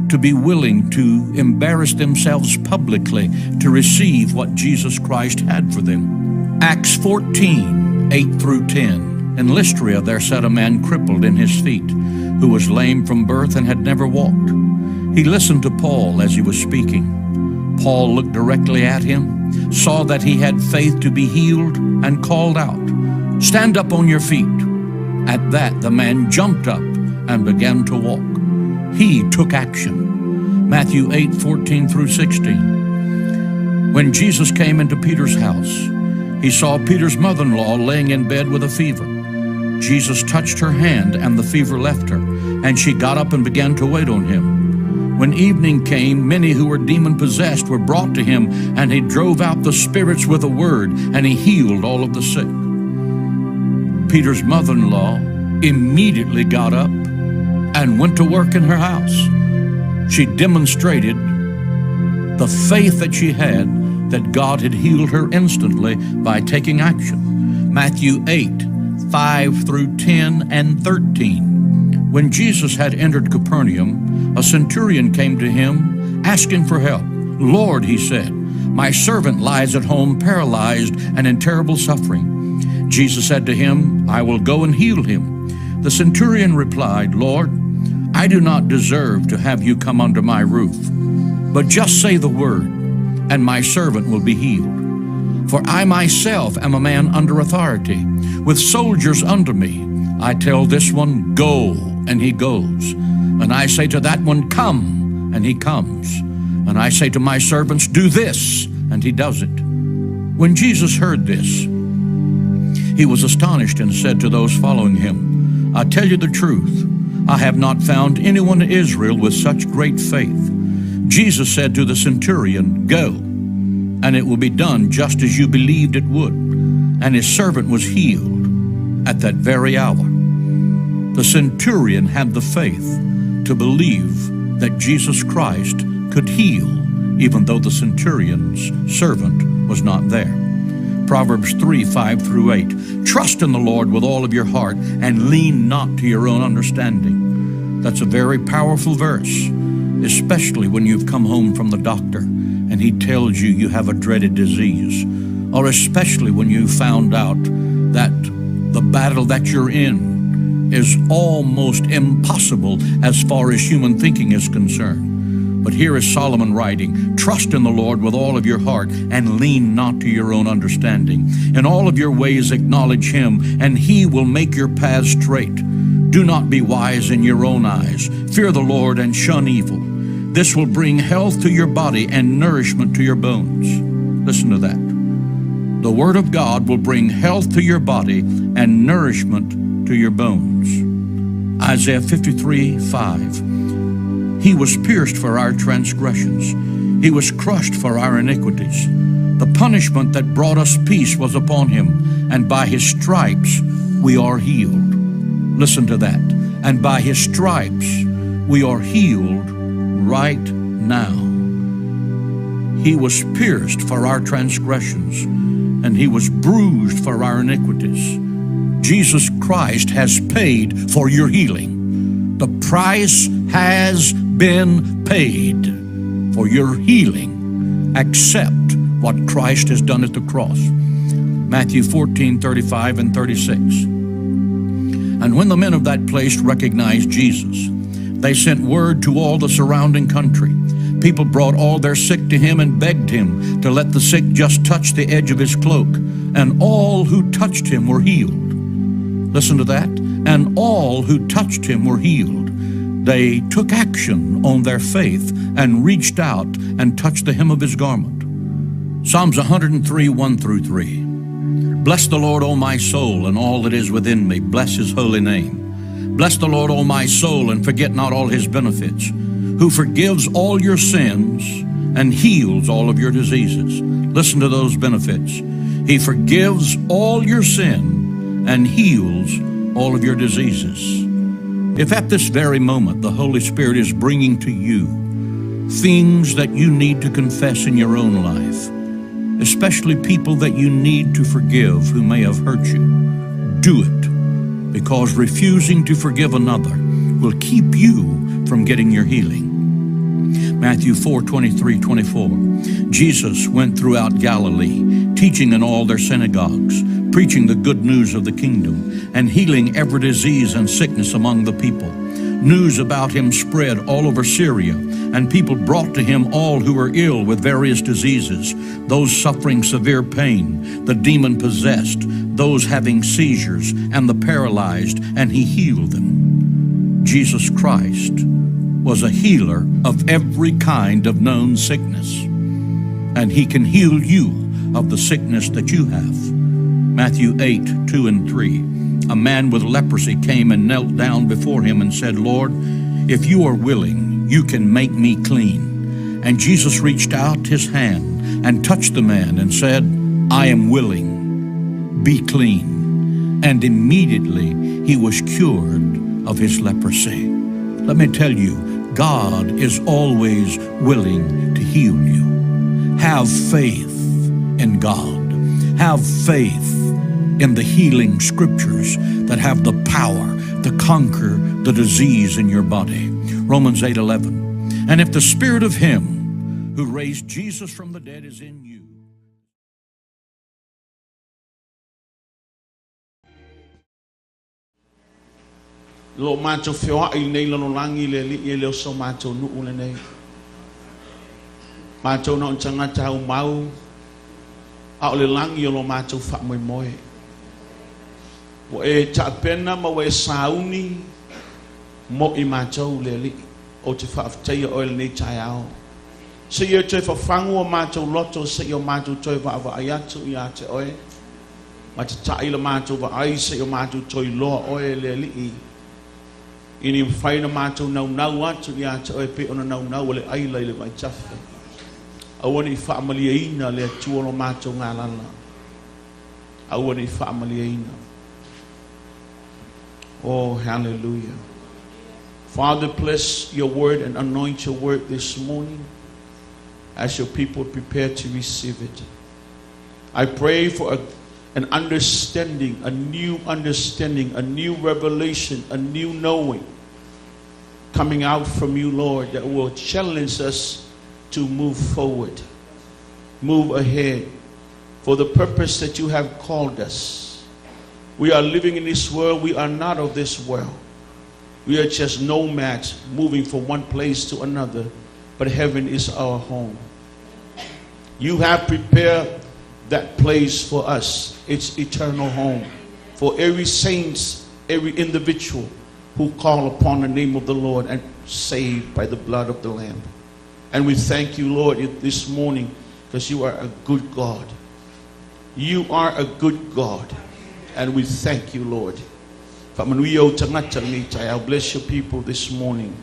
to be willing to embarrass themselves publicly to receive what Jesus Christ had for them. Acts 14:8 through 10. In Lystra there sat a man crippled in his feet, who was lame from birth and had never walked. He listened to Paul as he was speaking. Paul looked directly at him, saw that he had faith to be healed, and called out, "Stand up on your feet." At that the man jumped up and began to walk. He took action. Matthew 8:14 through 16. When Jesus came into Peter's house, he saw Peter's mother-in-law laying in bed with a fever. Jesus touched her hand, and the fever left her, and she got up and began to wait on him. When evening came, many who were demon-possessed were brought to him, and he drove out the spirits with a word, and he healed all of the sick. Peter's mother-in-law immediately got up and went to work in her house. She demonstrated the faith that she had, that God had healed her instantly by taking action. Matthew 8:5 through 10 and 13. When Jesus had entered Capernaum, a centurion came to him asking for help. "Lord," he said, "my servant lies at home paralyzed and in terrible suffering." Jesus said to him, "I will go and heal him." The centurion replied, "Lord, I do not deserve to have you come under my roof, but just say the word, and my servant will be healed. For I myself am a man under authority, with soldiers under me. I tell this one, 'Go,' and he goes. And I say to that one, 'Come,' and he comes. And I say to my servants, 'Do this,' and he does it." When Jesus heard this, he was astonished and said to those following him, "I tell you the truth, I have not found anyone in Israel with such great faith." Jesus said to the centurion, "Go, and it will be done just as you believed it would." And his servant was healed at that very hour. The centurion had the faith to believe that Jesus Christ could heal, even though the centurion's servant was not there. Proverbs 3:5 through 8. Trust in the Lord with all of your heart, and lean not to your own understanding. That's a very powerful verse, especially when you've come home from the doctor and he tells you you have a dreaded disease, or especially when you found out that the battle that you're in is almost impossible as far as human thinking is concerned. But here is Solomon writing, trust in the Lord with all of your heart and lean not to your own understanding. In all of your ways acknowledge him, and he will make your paths straight. Do not be wise in your own eyes. Fear the Lord and shun evil. This will bring health to your body and nourishment to your bones. Listen to that. The word of God will bring health to your body and nourishment to your bones. Isaiah 53:5. He was pierced for our transgressions. He was crushed for our iniquities. The punishment that brought us peace was upon him, and by his stripes we are healed. Listen to that. And by his stripes we are healed right now. He was pierced for our transgressions, and he was bruised for our iniquities. Jesus Christ has paid for your healing. The price has been paid for your healing. Accept what Christ has done at the cross. Matthew 14:35 and 36. And when the men of that place recognized Jesus, they sent word to all the surrounding country. People brought all their sick to him and begged him to let the sick just touch the edge of his cloak. And all who touched him were healed. Listen to that. And all who touched him were healed. They took action on their faith and reached out and touched the hem of his garment. Psalms 103, 1 through 3. Bless the Lord, O my soul, and all that is within me. Bless his holy name. Bless the Lord, O my soul, and forget not all his benefits, who forgives all your sins and heals all of your diseases. Listen to those benefits. He forgives all your sin and heals all of your diseases. If at this very moment the Holy Spirit is bringing to you things that you need to confess in your own life, especially people that you need to forgive who may have hurt you, do it, because refusing to forgive another will keep you from getting your healing. Matthew 4:23, 24. Jesus went throughout Galilee, teaching in all their synagogues, preaching the good news of the kingdom, and healing every disease and sickness among the people. News about him spread all over Syria, and people brought to him all who were ill with various diseases, those suffering severe pain, the demon-possessed, those having seizures, and the paralyzed, and he healed them. Jesus Christ was a healer of every kind of known sickness, and he can heal you of the sickness that you have. Matthew 8:2 and 3. A man with leprosy came and knelt down before him and said, Lord, if you are willing, you can make me clean. And Jesus reached out his hand and touched the man and said, I am willing, be clean. And immediately he was cured of his leprosy. Let me tell you, God is always willing to heal you. Have faith in God. Have faith in the healing scriptures that have the power to conquer the disease in your body. Romans 8:11. And if the spirit of him who raised Jesus from the dead is in you. Lo macho fioa I nei lono langi le li le so macho nu ule nei. Macho no changa chau mau. A le langi lo macho fa moi moi. Wo e cha pena ma we sauni mo I macho le li o te fa te o le nei chai ao. Se ye te fa fangu macho loto se yo macho toi va va ayatu ya te oi. Ma te tai le macho va ai se yo macho toi lo o le li. Ini faina macho nau nau atu ya te oi pe ona nau nau le ai le vai chafa. Awani fa maliina le tuolo macho ngalala. Awani fa maliina. Oh, hallelujah. Father, bless your word and anoint your word this morning as your people prepare to receive it. I pray for an understanding, a new revelation, a new knowing coming out from you, Lord, that will challenge us to move forward. move ahead for the purpose that you have called us. We are living in this world. We are not of this world. We are just nomads moving from one place to another, but heaven is our home. You have prepared that place for us. It's eternal home for every saint, every individual who call upon the name of the Lord and saved by the blood of the Lamb. And we thank you, Lord, this morning, because you are a good God. You are a good God. And we thank you, Lord. I'll bless your people this morning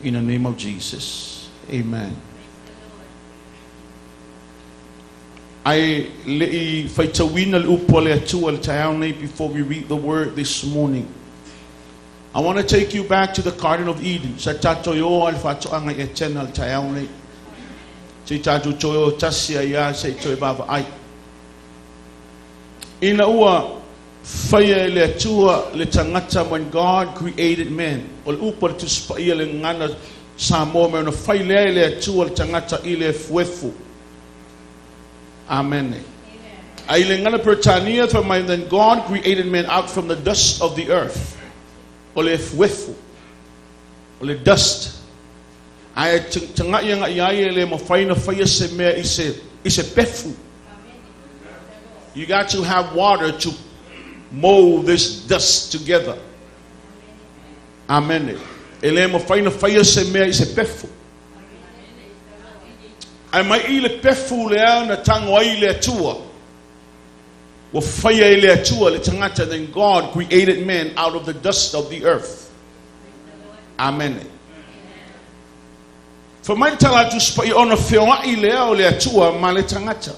in the name of Jesus. Amen. Before we read the word this morning, I want to take you back to the Garden of Eden. When God created man, amen. Then God created man out from the dust of the earth. Dust. You got to have water to mold this dust together. Amen. I might eat a pefu leon a tango ile tua. Well, fire ile tua litangata. Then God created man out of the dust of the earth. Amen. For my tala to spy on a fiona ile tua maletangata.